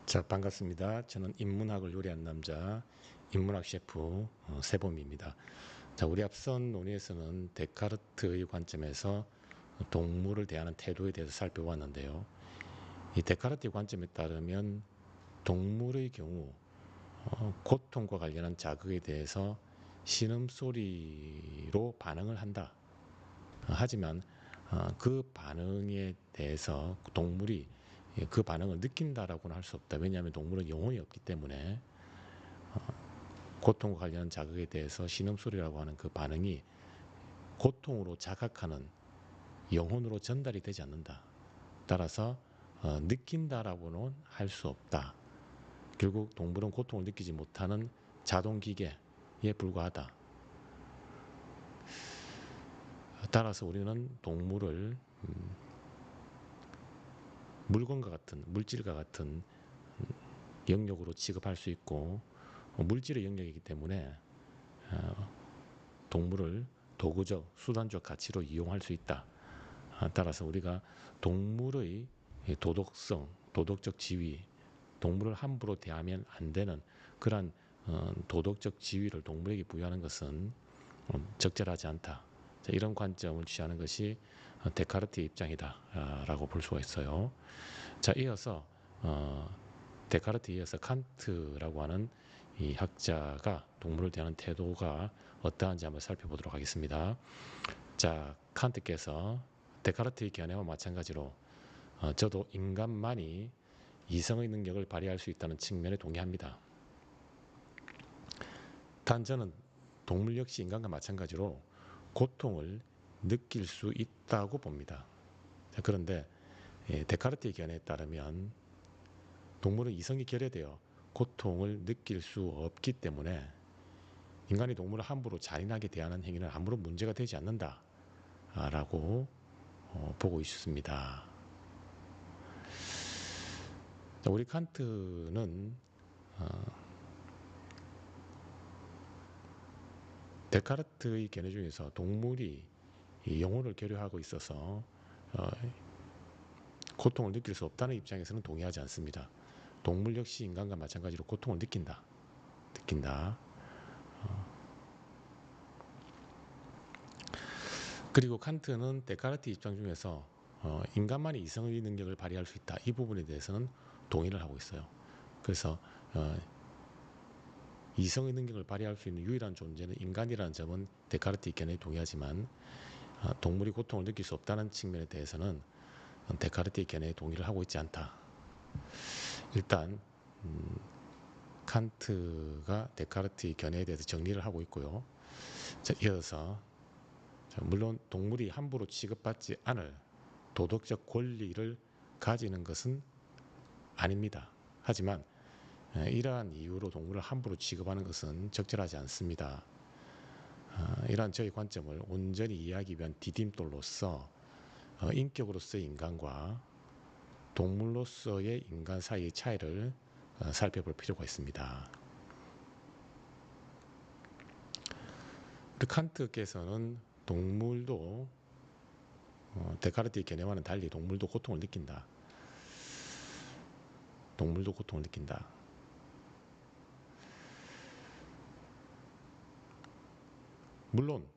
자, 반갑습니다. 저는 인문학을 요리한 남자, 인문학 셰프 세범입니다. 자, 우리 앞선 논의에서는 데카르트의 관점에서 동물을 대하는 태도에 대해서 살펴보았는데요. 이 데카르트의 관점에 따르면 동물의 경우 고통과 관련한 자극에 대해서 신음소리로 반응을 한다. 하지만 그 반응에 대해서 동물이 그 반응을 느낀다라고는 할 수 없다. 왜냐하면 동물은 영혼이 없기 때문에 고통과 관련한 자극에 대해서 신음소리라고 하는 그 반응이 고통으로 자각하는 영혼으로 전달이 되지 않는다. 따라서 느낀다라고는 할 수 없다. 결국 동물은 고통을 느끼지 못하는 자동기계에 불과하다. 따라서 우리는 동물을 물건과 같은, 물질과 같은 영역으로 취급할 수 있고, 물질의 영역이기 때문에 동물을 도구적, 수단적 가치로 이용할 수 있다. 따라서 우리가 동물의 도덕성, 도덕적 지위, 동물을 함부로 대하면 안 되는 그러한 도덕적 지위를 동물에게 부여하는 것은 적절하지 않다. 자, 이런 관점을 취하는 것이 데카르트의 입장이다라고 볼 수가 있어요. 자, 이어서 데카르트에 이어서 칸트라고 하는 이 학자가 동물을 대하는 태도가 어떠한지 한번 살펴보도록 하겠습니다. 자, 칸트께서 데카르트의 견해와 마찬가지로 저도 인간만이 이성의 능력을 발휘할 수 있다는 측면에 동의합니다. 단 저는 동물 역시 인간과 마찬가지로 고통을 느낄 수 있다고 봅니다. 자, 그런데 데카르트의 견해에 따르면 동물은 이성이 결여되어 고통을 느낄 수 없기 때문에 인간이 동물을 함부로 잔인하게 대하는 행위는 아무런 문제가 되지 않는다라고 보고 있습니다. 우리 칸트는 데카르트의 견해 중에서 동물이 영혼을 결여하고 있어서 고통을 느낄 수 없다는 입장에서는 동의하지 않습니다. 동물 역시 인간과 마찬가지로 고통을 느낀다. 그리고 칸트는 데카르트 입장 중에서 인간만이 이성의 능력을 발휘할 수 있다. 이 부분에 대해서는 동의를 하고 있어요. 그래서 이성의 능력을 발휘할 수 있는 유일한 존재는 인간이라는 점은 데카르트의 견해에 동의하지만 동물이 고통을 느낄 수 없다는 측면에 대해서는 데카르트의 견해에 동의를 하고 있지 않다. 일단 칸트가 데카르트의 견해에 대해서 정리를 하고 있고요. 자, 이어서 물론 동물이 함부로 취급받지 않을 도덕적 권리를 가지는 것은 아닙니다. 하지만 이러한 이유로 동물을 함부로 취급하는 것은 적절하지 않습니다. 이러한 저희 관점을 온전히 이해하기 위한 디딤돌로서 인격으로서의 인간과 동물로서의 인간 사이의 차이를 살펴볼 필요가 있습니다. 칸트께서는 동물도 데카르트의 견해와는 달리 동물도 고통을 느낀다. 동물도 고통을 느낀다. 물론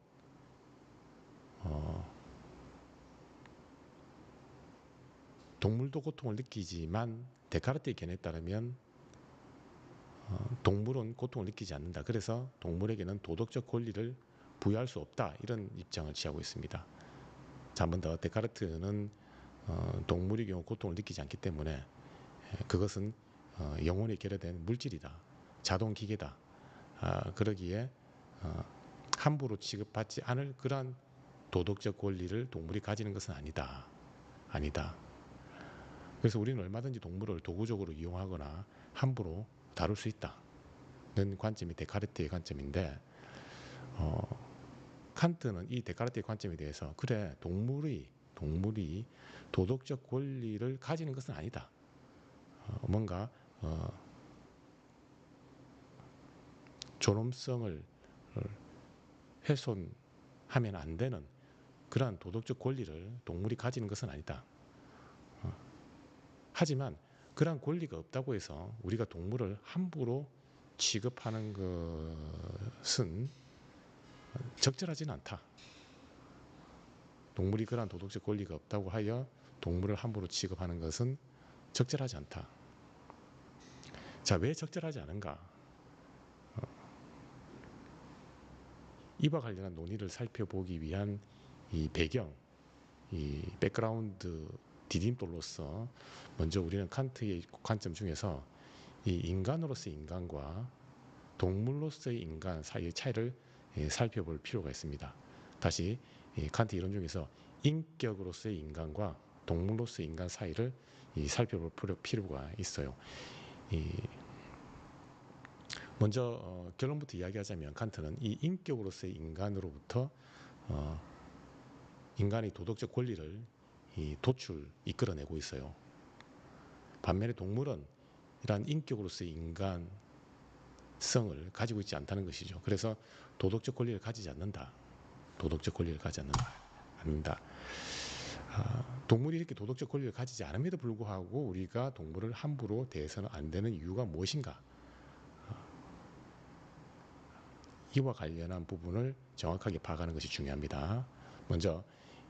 동물도 고통을 느끼지만 데카르트의 견해에 따르면 동물은 고통을 느끼지 않는다. 그래서 동물에게는 도덕적 권리를 부여할 수 없다. 이런 입장을 취하고 있습니다. 자, 한 번 더 데카르트는 동물의 경우 고통을 느끼지 않기 때문에 그것은 영혼이 결여된 물질이다. 자동기계다. 그러기에 함부로 취급받지 않을 그러한 도덕적 권리를 동물이 가지는 것은 아니다. 그래서 우리는 얼마든지 동물을 도구적으로 이용하거나 함부로 다룰 수 있다는 관점이 데카르트의 관점인데 칸트는 이 데카르트의 관점에 대해서 그래 동물이 도덕적 권리를 가지는 것은 아니다. 뭔가 존엄성을 훼손하면 안 되는 그러한 도덕적 권리를 동물이 가지는 것은 아니다. 하지만 그러한 권리가 없다고 해서 우리가 동물을 함부로 취급하는 것은 적절하지는 않다. 동물이 그러한 도덕적 권리가 없다고 하여 동물을 함부로 취급하는 것은 적절하지 않다. 자, 왜 적절하지 않은가? 이와 관련한 논의를 살펴보기 위한 이 배경, 이 백그라운드 디딤돌로서 먼저 우리는 칸트의 관점 중에서 이 인간으로서의 인간과 동물로서의 인간 사이의 차이를 살펴볼 필요가 있습니다. 다시 칸트 이론 중에서 인격으로서의 인간과 동물로서의 인간 사이를 살펴볼 필요가 있어요. 먼저 결론부터 이야기하자면 칸트는 이 인격으로서의 인간으로부터 인간의 도덕적 권리를 이끌어내고 있어요. 반면에 동물은 이러한 인격으로서의 인간성을 가지고 있지 않다는 것이죠. 그래서 도덕적 권리를 가지지 않는다. 도덕적 권리를 가지지 않는다. 동물이 이렇게 도덕적 권리를 가지지 않음에도 불구하고 우리가 동물을 함부로 대해서는 안 되는 이유가 무엇인가? 이와 관련한 부분을 정확하게 파악하는 것이 중요합니다. 먼저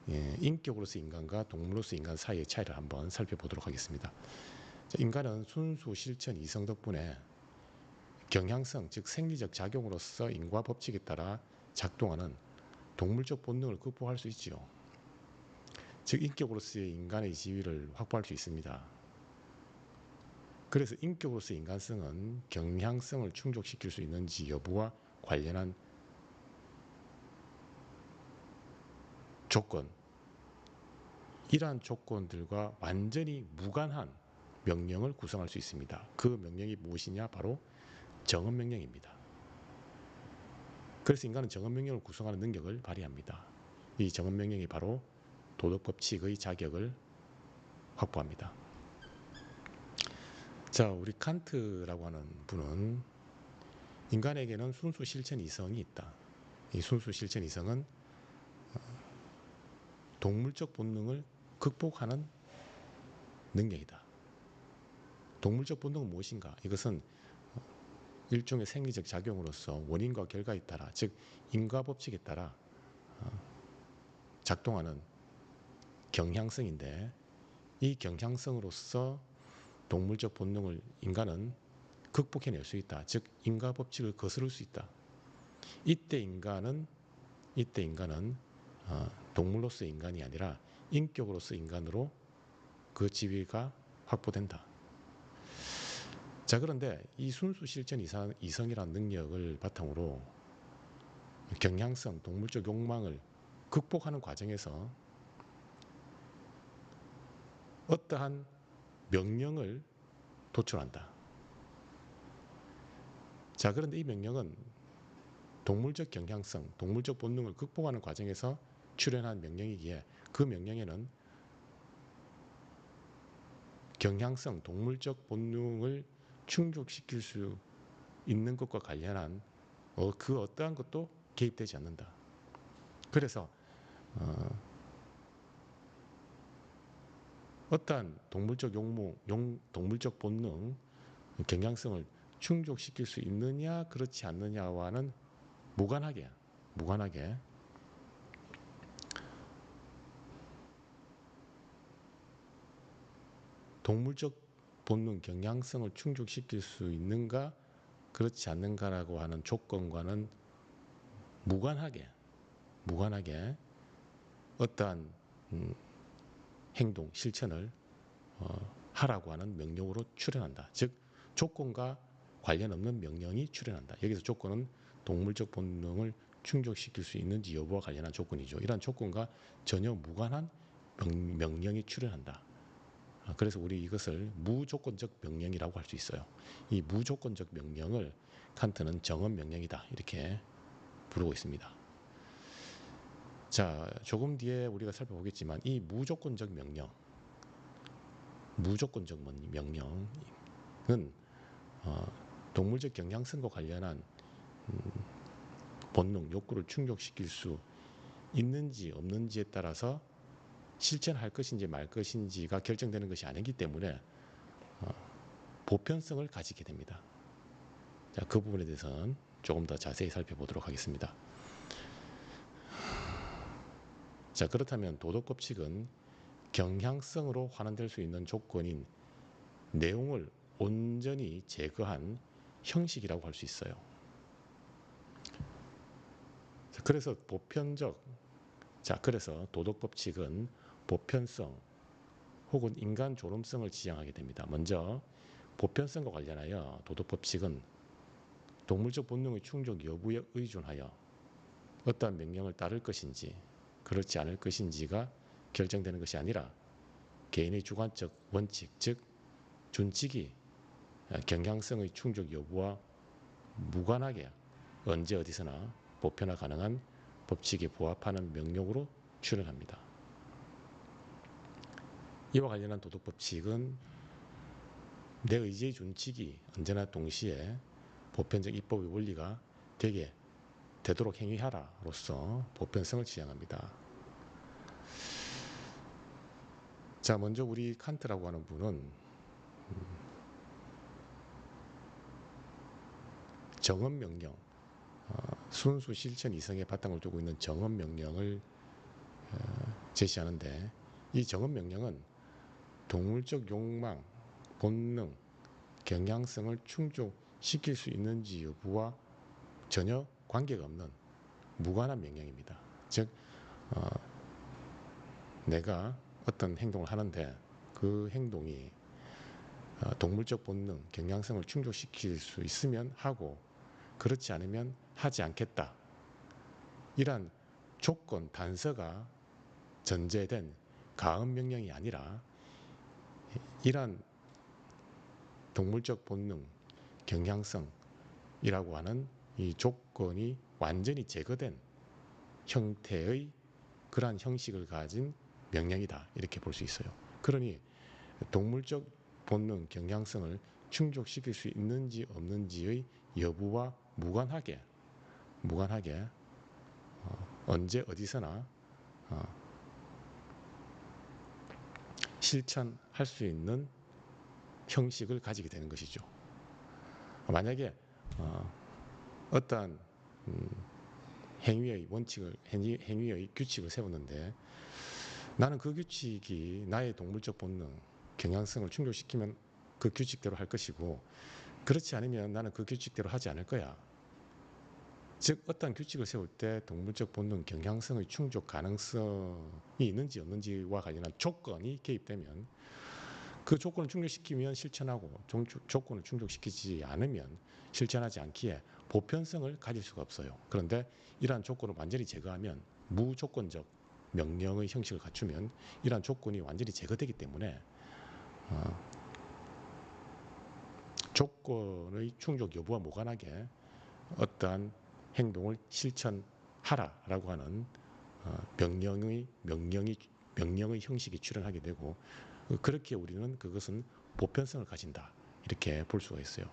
인격으로서 인간과 동물로서 인간 사이의 차이를 한번 살펴보도록 하겠습니다. 인간은 순수 실천 이성 덕분에 경향성, 즉 생리적 작용으로서 인과 법칙에 따라 작동하는 동물적 본능을 극복할 수 있지요. 즉 인격으로서의 인간의 지위를 확보할 수 있습니다. 그래서 인격으로서의 인간성은 경향성을 충족시킬 수 있는지 여부와 관련한 조건, 이러한 조건들과 완전히 무관한 명령을 구성할 수 있습니다. 그 명령이 무엇이냐? 바로 정언명령입니다. 그래서 인간은 정언명령을 구성하는 능력을 발휘합니다. 이 정언명령이 바로 도덕법칙의 자격을 확보합니다. 자, 우리 칸트라고 하는 분은 인간에게는 순수 실천 이성이 있다. 이 순수 실천 이성은 동물적 본능을 극복하는 능력이다. 동물적 본능은 무엇인가? 이것은 일종의 생리적 작용으로서 원인과 결과에 따라, 즉 인과법칙에 따라 작동하는 경향성인데, 이 경향성으로서 동물적 본능을 인간은 극복해낼 수 있다. 즉 인과법칙을 거스를 수 있다. 이때 인간은 동물로서의 인간이 아니라 인격으로서 인간으로 그 지위가 확보된다. 자, 그런데 이 순수 실천 이성이라는 능력을 바탕으로 경향성, 동물적 욕망을 극복하는 과정에서 어떠한 명령을 도출한다. 자, 그런데 이 명령은 동물적 경향성, 동물적 본능을 극복하는 과정에서 출현한 명령이기에 그 명령에는 경향성, 동물적 본능을 충족시킬 수 있는 것과 관련한 그 어떠한 것도 개입되지 않는다. 그래서 어떠한 동물적 동물적 본능, 경향성을 충족시킬 수 있느냐 그렇지 않느냐와는 무관하게 동물적 본능, 경향성을 충족시킬 수 있는가 그렇지 않는가라고 하는 조건과는 무관하게 어떠한 행동, 실천을 하라고 하는 명령으로 출현한다. 즉 조건과 관련 없는 명령이 출현한다. 여기서 조건은 동물적 본능을 충족시킬 수 있는지 여부와 관련한 조건이죠. 이러한 조건과 전혀 무관한 명령이 출현한다. 그래서 우리 이것을 무조건적 명령이라고 할 수 있어요. 이 무조건적 명령을 칸트는 정언 명령이다 이렇게 부르고 있습니다. 자, 조금 뒤에 우리가 살펴보겠지만 이 무조건적 명령은 동물적 경향성과 관련한 본능, 욕구를 충족시킬 수 있는지 없는지에 따라서 실천할 것인지 말 것인지가 결정되는 것이 아니기 때문에 보편성을 가지게 됩니다. 자, 그 부분에 대해서는 조금 더 자세히 살펴보도록 하겠습니다. 자, 그렇다면 도덕법칙은 경향성으로 환원될 수 있는 조건인 내용을 온전히 제거한 형식이라고 할 수 있어요. 그래서 그래서 도덕법칙은 보편성 혹은 인간 존엄성을 지향하게 됩니다. 먼저 보편성과 관련하여 도덕법칙은 동물적 본능의 충족 여부에 의존하여 어떠한 명령을 따를 것인지 그렇지 않을 것인지가 결정되는 것이 아니라 개인의 주관적 원칙, 즉 준칙이 경향성의 충족 여부와 무관하게 언제 어디서나 보편화 가능한 법칙에 부합하는 명령으로 출현합니다. 이와 관련한 도덕법칙은 내 의지의 준칙이 언제나 동시에 보편적 입법의 원리가 되도록 행위하라로서 보편성을 지향합니다. 자, 먼저 우리 칸트라고 하는 분은 정언명령, 순수 실천 이성에 바탕을 두고 있는 정언명령을 제시하는데, 이 정언명령은 동물적 욕망, 본능, 경향성을 충족시킬 수 있는지 여부와 전혀 관계가 없는 무관한 명령입니다. 즉 내가 어떤 행동을 하는데 그 행동이 동물적 본능, 경향성을 충족시킬 수 있으면 하고 그렇지 않으면 하지 않겠다. 이러한 조건, 단서가 전제된 가음 명령이 아니라 이러한 동물적 본능, 경향성이라고 하는 이 조건이 완전히 제거된 형태의 그러한 형식을 가진 명령이다. 이렇게 볼 수 있어요. 그러니 동물적 본능, 경향성을 충족시킬 수 있는지 없는지의 여부와 무관하게 언제 어디서나 실천할 수 있는 형식을 가지게 되는 것이죠. 만약에 어떠한 행위의 원칙을, 행위의 규칙을 세웠는데 나는 그 규칙이 나의 동물적 본능, 경향성을 충족시키면 그 규칙대로 할 것이고 그렇지 않으면 나는 그 규칙대로 하지 않을 거야. 즉 어떤 규칙을 세울 때 동물적 본능, 경향성의 충족 가능성이 있는지 없는지와 관련한 조건이 개입되면 그 조건을 충족시키면 실천하고 조건을 충족시키지 않으면 실천하지 않기에 보편성을 가질 수가 없어요. 그런데 이러한 조건을 완전히 제거하면 무조건적 명령의 형식을 갖추면 이러한 조건이 완전히 제거되기 때문에 조건의 충족 여부와 무관하게 어떠한 행동을 실천하라라고 하는 명령의 형식이 출현하게 되고 그렇게 우리는 그것은 보편성을 가진다 이렇게 볼 수가 있어요.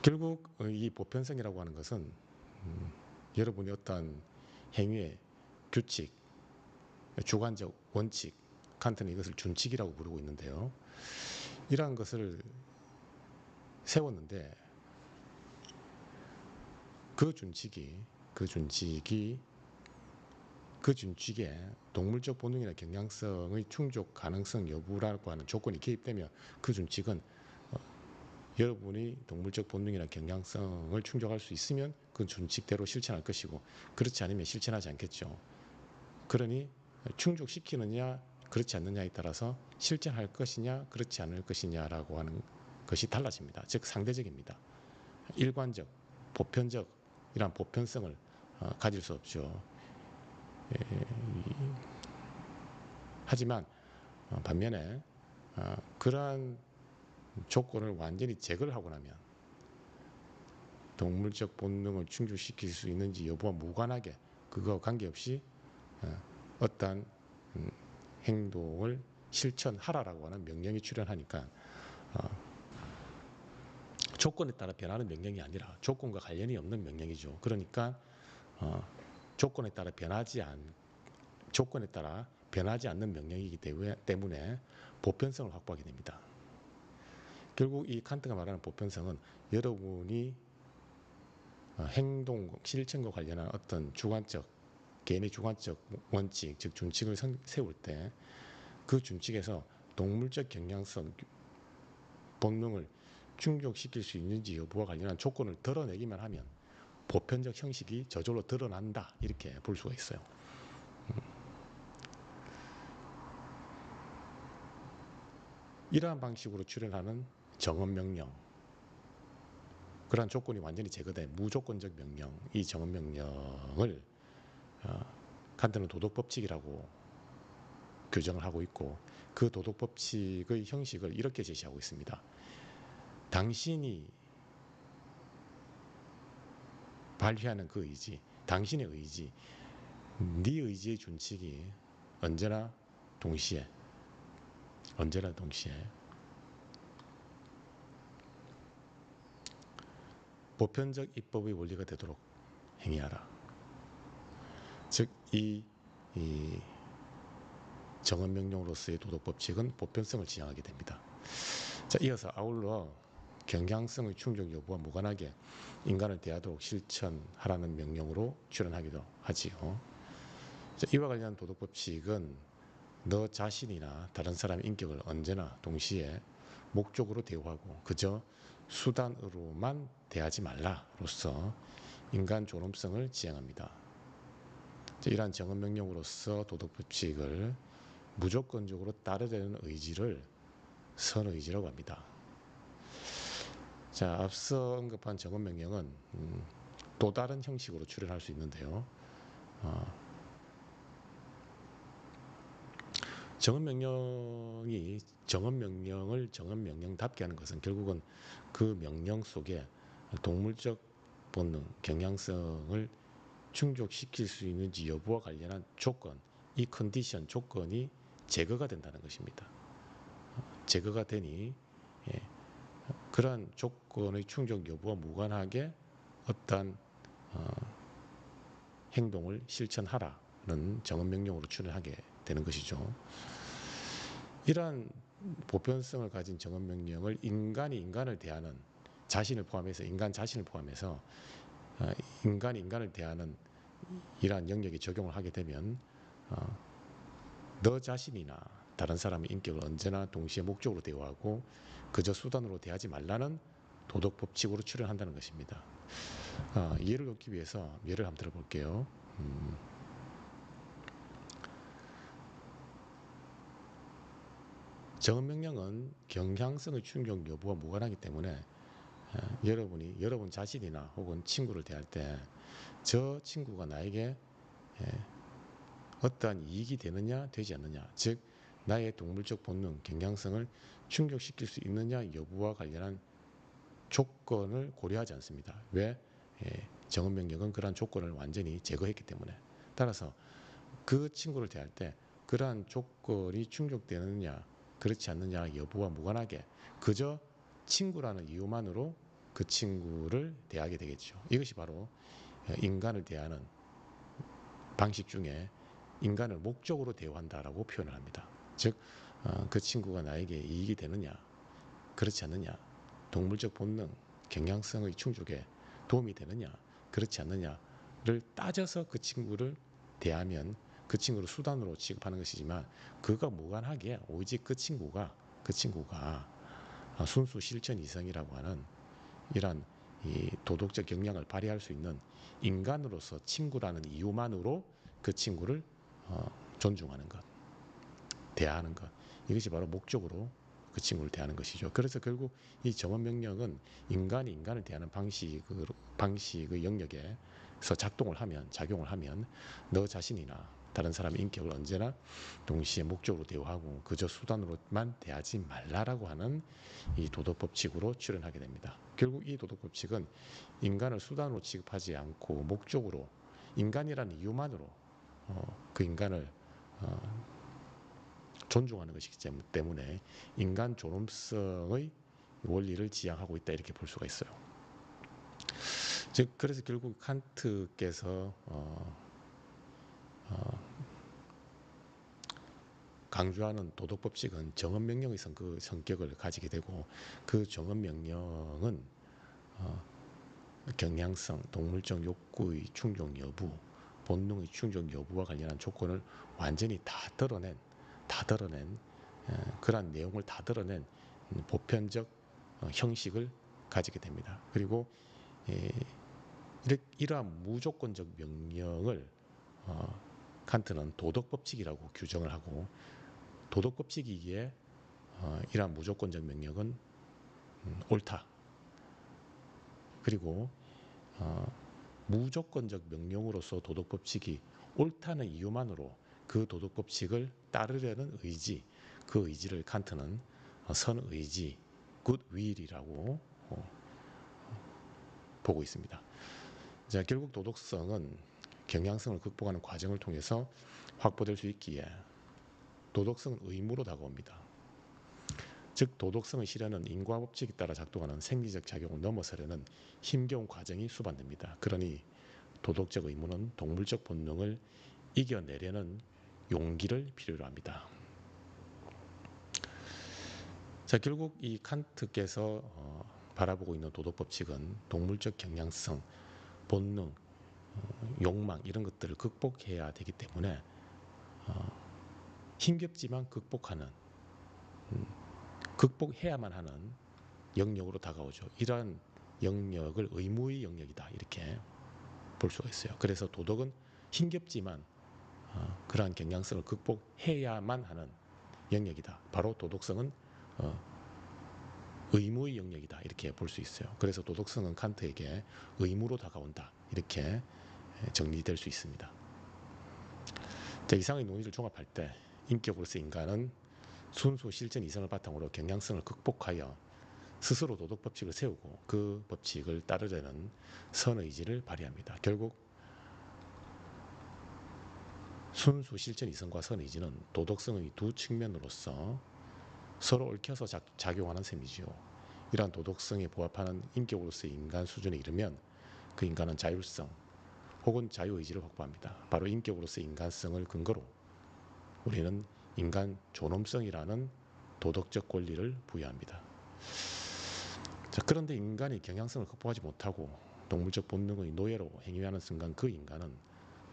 결국 이 보편성이라고 하는 것은 여러분이 어떠한 행위의 규칙, 주관적 원칙, 칸트는 이것을 준칙이라고 부르고 있는데요. 이러한 것을 세웠는데 그 준칙에 동물적 본능이나 경향성의 충족 가능성 여부라고 하는 조건이 개입되면 그 준칙은 여러분이 동물적 본능이나 경향성을 충족할 수 있으면 그 준칙대로 실천할 것이고 그렇지 않으면 실천하지 않겠죠. 그러니 충족시키느냐 그렇지 않느냐에 따라서 실천할 것이냐 그렇지 않을 것이냐라고 하는 것이 달라집니다. 즉 상대적입니다. 일관적, 보편적 이런 보편성을 가질 수 없죠. 하지만 반면에 그러한 조건을 완전히 제거를 하고 나면 동물적 본능을 충족시킬 수 있는지 여부와 무관하게 그거와 관계없이 어떠한 행동을 실천하라라고 하는 명령이 출현하니까 조건에 따라 변하는 명령이 아니라 조건과 관련이 없는 명령이죠. 그러니까 조건에 따라 변하지 않는 명령이기 때문에 보편성을 확보하게 됩니다. 결국 이 칸트가 말하는 보편성은 여러분이 행동, 실천과 관련한 어떤 개인의 주관적 원칙, 즉 준칙을 세울 때 그 준칙에서 동물적 경향성, 본능을 충족시킬 수 있는지 여부와 관련한 조건을 드러내기만 하면 보편적 형식이 저절로 드러난다, 이렇게 볼 수가 있어요. 이러한 방식으로 출현하는 정언명령, 그러한 조건이 완전히 제거된 무조건적 명령, 이 정언명령을 칸트는 도덕법칙이라고 규정을 하고 있고, 그 도덕법칙의 형식을 이렇게 제시하고 있습니다. 당신이 발휘하는 그 의지, 당신의 의지, 네 의지의 준칙이 언제나 동시에 보편적 입법의 원리가 되도록 행위하라. 즉, 이 정언명령으로서의 도덕법칙은 보편성을 지향하게 됩니다. 자, 이어서 아울러 경향성의 충족 여부와 무관하게 인간을 대하도록 실천하라는 명령으로 출현하기도 하지요. 자, 이와 관련한 도덕법칙은 너 자신이나 다른 사람의 인격을 언제나 동시에 목적으로 대우하고 그저 수단으로만 대하지 말라로서 인간 존엄성을 지향합니다. 자, 이러한 정언명령으로서 도덕법칙을 무조건적으로 따르려는 의지를 선의지라고 합니다. 자, 앞서 언급한 정언명령은 또 다른 형식으로 출현할 수 있는데요. 정언명령을 정언명령답게 하는 것은 결국은 그 명령 속에 동물적 본능, 경향성을 충족시킬 수 있는지 여부와 관련한 조건, 이 컨디션, 조건이 제거가 된다는 것입니다. 제거가 되니 그러한 조건의 충족 여부와 무관하게 어떠한 행동을 실천하라는 정언명령으로 출현하게 되는 것이죠. 이러한 보편성을 가진 정언명령을 인간이 인간을 대하는 인간 자신을 포함해서 인간이 인간을 대하는 이러한 영역에 적용을 하게 되면 너 자신이나 다른 사람의 인격을 언제나 동시에 목적으로 대우하고 그저 수단으로 대하지 말라는 도덕법칙으로 출현한다는 것입니다. 이해를 돕기 위해서 예를 한번 들어볼게요. 정언명령은 경향성의 충족 여부와 무관하기 때문에 여러분이 여러분 자신이나 혹은 친구를 대할 때 저 친구가 나에게 어떠한 이익이 되느냐 되지 않느냐, 즉 나의 동물적 본능, 경향성을 충족시킬 수 있느냐 여부와 관련한 조건을 고려하지 않습니다. 왜? 정언명령은 그러한 조건을 완전히 제거했기 때문에. 따라서 그 친구를 대할 때 그러한 조건이 충족되느냐 그렇지 않느냐 여부와 무관하게 그저 친구라는 이유만으로 그 친구를 대하게 되겠죠. 이것이 바로 인간을 대하는 방식 중에 인간을 목적으로 대우한다라고 표현을 합니다. 즉, 그 친구가 나에게 이익이 되느냐 그렇지 않느냐, 동물적 본능, 경향성의 충족에 도움이 되느냐 그렇지 않느냐를 따져서 그 친구를 대하면 그 친구를 수단으로 취급하는 것이지만, 그가 무관하게 오직 그 친구가 순수 실천 이성이라고 하는 이러한 이 도덕적 역량을 발휘할 수 있는 인간으로서 친구라는 이유만으로 그 친구를 존중하는 것, 대하는 것, 이것이 바로 목적으로 그 친구를 대하는 것이죠. 그래서 결국 이 정언명령은 인간이 인간을 대하는 방식의 영역에서 작용을 하면 너 자신이나 다른 사람의 인격을 언제나 동시에 목적으로 대우하고 그저 수단으로만 대하지 말라라고 하는 이 도덕법칙으로 출현하게 됩니다. 결국 이 도덕법칙은 인간을 수단으로 취급하지 않고 목적으로, 인간이라는 이유만으로 그 인간을 존중하는 것이기 때문에 인간 존엄성의 원리를 지향하고 있다, 이렇게 볼 수가 있어요. 즉, 그래서 결국 칸트께서 강조하는 도덕법칙은 정언명령의 성격을 가지게 되고, 그 정언명령은 경향성, 동물적 욕구의 충족 여부, 본능의 충족 여부와 관련한 조건을 완전히 다 드러낸 그러한 내용을 다 드러낸 보편적 형식을 가지게 됩니다. 그리고 이러한 무조건적 명령을 칸트는 도덕법칙이라고 규정을 하고, 도덕법칙이기에 이러한 무조건적 명령은 옳다. 그리고 무조건적 명령으로서 도덕법칙이 옳다는 이유만으로 그 도덕법칙을 따르려는 의지, 그 의지를 칸트는 선의지, 굿윌이라고 보고 있습니다. 자, 결국 도덕성은 경향성을 극복하는 과정을 통해서 확보될 수 있기에 도덕성은 의무로 다가옵니다. 즉 도덕성의 실현은 인과법칙에 따라 작동하는 생리적 작용을 넘어서려는 힘겨운 과정이 수반됩니다. 그러니 도덕적 의무는 동물적 본능을 이겨내려는 용기를 필요로 합니다. 자, 결국 이 칸트께서 바라보고 있는 도덕법칙은 동물적 경향성, 본능, 욕망 이런 것들을 극복해야 되기 때문에 힘겹지만 극복해야만 하는 영역으로 다가오죠. 이러한 영역을 의무의 영역이다 이렇게 볼 수가 있어요. 그래서 도덕은 힘겹지만 그러한 경향성을 극복해야만 하는 영역이다. 바로 도덕성은 의무의 영역이다 이렇게 볼 수 있어요. 그래서 도덕성은 칸트에게 의무로 다가온다 이렇게 정리될 수 있습니다. 자, 이상의 논의를 종합할 때 인격으로서 인간은 순수 실전 이성을 바탕으로 경향성을 극복하여 스스로 도덕법칙을 세우고 그 법칙을 따르려는 선의지를 발휘합니다. 결국 순수 실전 이성과 선의지는 도덕성의 두 측면으로서 서로 얽혀서 작용하는 셈이지요. 이러한 도덕성에 부합하는 인격으로서의 인간 수준에 이르면 그 인간은 자율성 혹은 자유의지를 확보합니다. 바로 인격으로서의 인간성을 근거로 우리는 인간 존엄성이라는 도덕적 권리를 부여합니다. 자, 그런데 인간이 경향성을 극복하지 못하고 동물적 본능의 노예로 행위하는 순간 그 인간은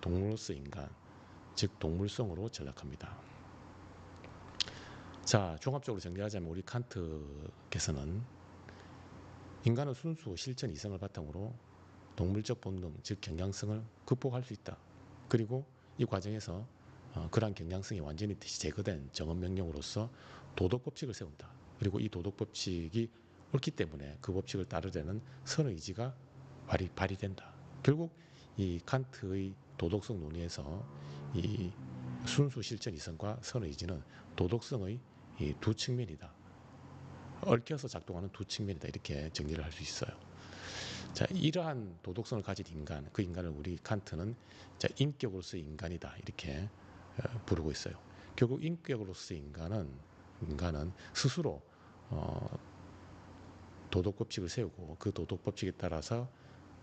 동물로서 인간, 즉 동물성으로 전락합니다. 자, 종합적으로 정리하자면 우리 칸트께서는 인간은 순수 실천 이성을 바탕으로 동물적 본능, 즉 경향성을 극복할 수 있다. 그리고 이 과정에서 그러한 경향성이 완전히 제거된 정언명령으로서 도덕법칙을 세운다. 그리고 이 도덕법칙이 옳기 때문에 그 법칙을 따르려는 선의지가 발휘된다. 결국 이 칸트의 도덕성 논의에서 이 순수 실천 이성과 선의지는 도덕성의 이 두 측면이다. 얽혀서 작동하는 두 측면이다. 이렇게 정리를 할 수 있어요. 자, 이러한 도덕성을 가진 인간, 그 인간을 우리 칸트는 자, 인격으로서의 인간이다. 이렇게 부르고 있어요. 결국 인격으로서의 인간은 스스로 도덕법칙을 세우고 그 도덕법칙에 따라서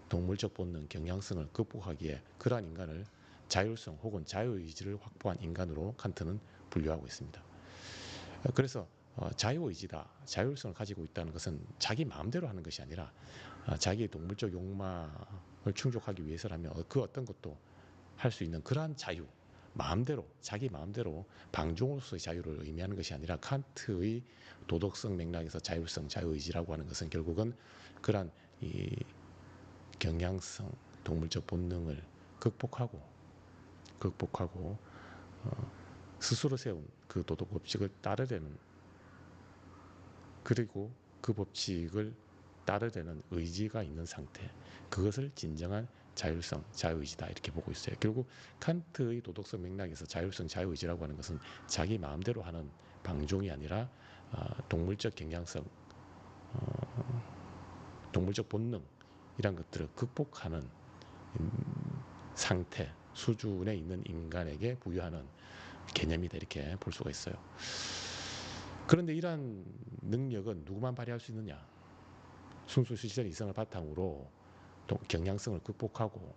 동물적 본능, 경향성을 극복하기에 그러한 인간을 자율성 혹은 자유의지를 확보한 인간으로 칸트는 분류하고 있습니다. 그래서 자유의지다, 자율성을 가지고 있다는 것은 자기 마음대로 하는 것이 아니라 자기의 동물적 욕망을 충족하기 위해서라면 그 어떤 것도 할 수 있는 그러한 자유, 자기 마음대로 방종으로서의 자유를 의미하는 것이 아니라 칸트의 도덕성 맥락에서 자율성, 자유의지라고 하는 것은 결국은 그러한 이 경향성, 동물적 본능을 극복하고 스스로 세운 그 도덕 법칙을 따르려는, 그리고 그 법칙을 따르려는 의지가 있는 상태, 그것을 진정한 자율성, 자유의지다 이렇게 보고 있어요. 결국 칸트의 도덕성 맥락에서 자율성, 자유의지라고 하는 것은 자기 마음대로 하는 방종이 아니라 동물적 경향성, 동물적 본능 이런 것들을 극복하는 상태, 수준에 있는 인간에게 부여하는 개념이다 이렇게 볼 수가 있어요. 그런데 이러한 능력은 누구만 발휘할 수 있느냐? 순수 실전 이성을 바탕으로 경향성을 극복하고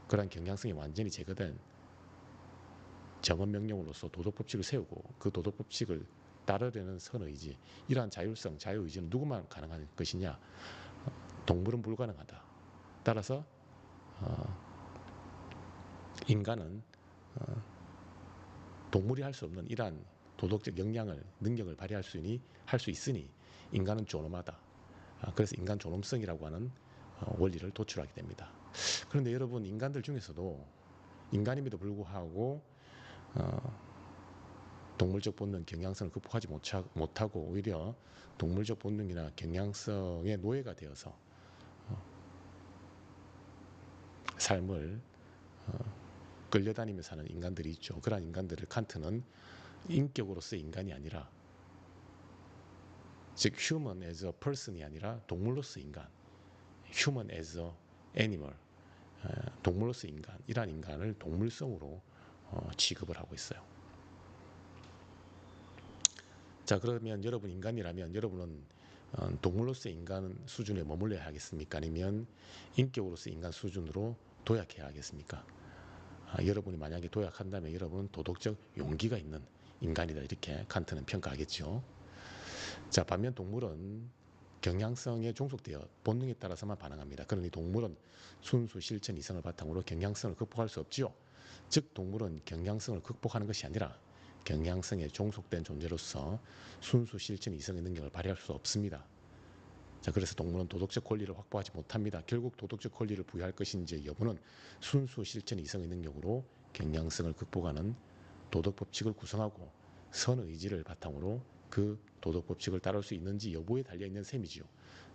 그러한 경향성이 완전히 제거된 정언명령으로서 도덕법칙을 세우고 그 도덕법칙을 따르려는 선의지, 이러한 자율성, 자유의지는 누구만 가능한 것이냐? 동물은 불가능하다. 따라서 인간은 동물이 할 수 없는 이러한 도덕적 역량을, 능력을 발휘할 수 있으니 인간은 존엄하다. 그래서 인간 존엄성이라고 하는 원리를 도출하게 됩니다. 그런데 여러분, 인간들 중에서도 인간임에도 불구하고 동물적 본능, 경향성을 극복하지 못하고 오히려 동물적 본능이나 경향성의 노예가 되어서 삶을 끌려다니며 사는 인간들이 있죠. 그러한 인간들을 칸트는 인격으로서의 인간이 아니라, 즉 human as a person이 아니라 동물로서의 인간, human as a animal, 동물로서의 인간, 이러한 인간을 동물성으로 취급을 하고 있어요. 자, 그러면 여러분 인간이라면 여러분은 동물로서의 인간 수준에 머물러야 하겠습니까? 아니면 인격으로서의 인간 수준으로 도약해야 하겠습니까? 여러분이 만약에 도약한다면 여러분은 도덕적 용기가 있는 인간이다, 이렇게 칸트는 평가하겠죠. 자, 반면 동물은 경향성에 종속되어 본능에 따라서만 반응합니다. 그러니 동물은 순수 실천 이성을 바탕으로 경향성을 극복할 수 없지요. 즉 동물은 경향성을 극복하는 것이 아니라 경향성에 종속된 존재로서 순수 실천 이성의 능력을 발휘할 수 없습니다. 자, 그래서 동물은 도덕적 권리를 확보하지 못합니다. 결국 도덕적 권리를 부여할 것인지 여부는 순수 실천 이성의 능력으로 경향성을 극복하는 도덕법칙을 구성하고 선의지를 바탕으로 그 도덕법칙을 따를 수 있는지 여부에 달려있는 셈이지요.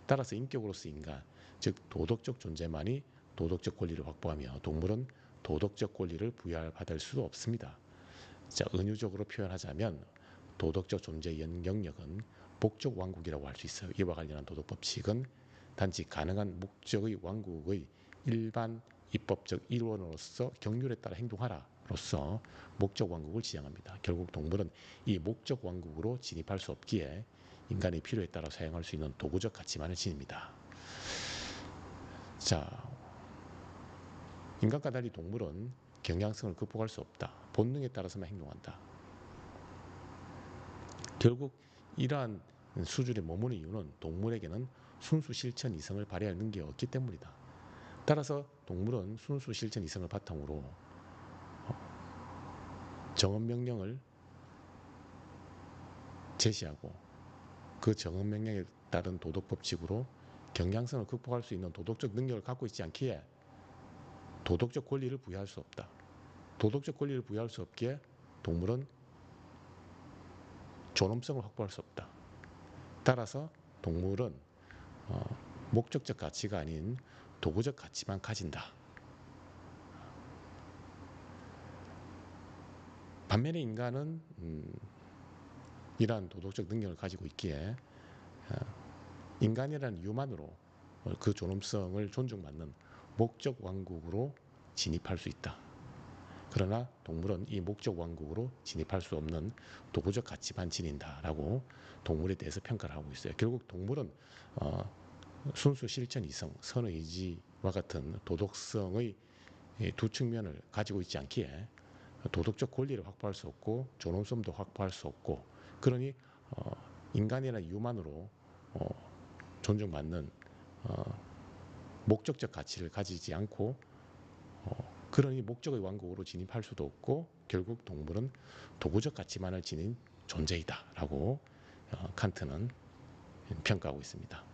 따라서 인격으로서 인간, 즉 도덕적 존재만이 도덕적 권리를 확보하며 동물은 도덕적 권리를 부여받을 수 없습니다. 자, 은유적으로 표현하자면 도덕적 존재의 영역은 목적 왕국이라고 할 수 있어요. 이와 관련한 도덕법칙은 단지 가능한 목적의 왕국의 일반 입법적 일원으로서 경륜에 따라 행동하라로서 목적 왕국을 지향합니다. 결국 동물은 이 목적 왕국으로 진입할 수 없기에 인간의 필요에 따라 사용할 수 있는 도구적 가치만을 지닙니다. 자, 인간과 달리 동물은 경향성을 극복할 수 없다. 본능에 따라서만 행동한다. 결국 이러한 수준에 머무는 이유는 동물에게는 순수 실천 이성을 발휘할 능력이 없기 때문이다. 따라서 동물은 순수 실천 이성을 바탕으로 정언명령을 제시하고 그 정언명령에 따른 도덕법칙으로 경향성을 극복할 수 있는 도덕적 능력을 갖고 있지 않기에 도덕적 권리를 부여할 수 없다. 도덕적 권리를 부여할 수 없기에 동물은 존엄성을 확보할 수 없다. 따라서 동물은 목적적 가치가 아닌 도구적 가치만 가진다. 반면에 인간은 이러한 도덕적 능력을 가지고 있기에 인간이라는 이유만으로 그 존엄성을 존중받는 목적 왕국으로 진입할 수 있다. 그러나 동물은 이 목적 왕국으로 진입할 수 없는 도구적 가치만 지닌다라고 동물에 대해서 평가를 하고 있어요. 결국 동물은 순수 실천 이성, 선의지와 같은 도덕성의 두 측면을 가지고 있지 않기에 도덕적 권리를 확보할 수 없고 존엄성도 확보할 수 없고, 그러니 인간이라는 이유만으로 존중받는 목적적 가치를 가지지 않고 그러니 목적의 왕국으로 진입할 수도 없고 결국 동물은 도구적 가치만을 지닌 존재이다 라고 칸트는 평가하고 있습니다.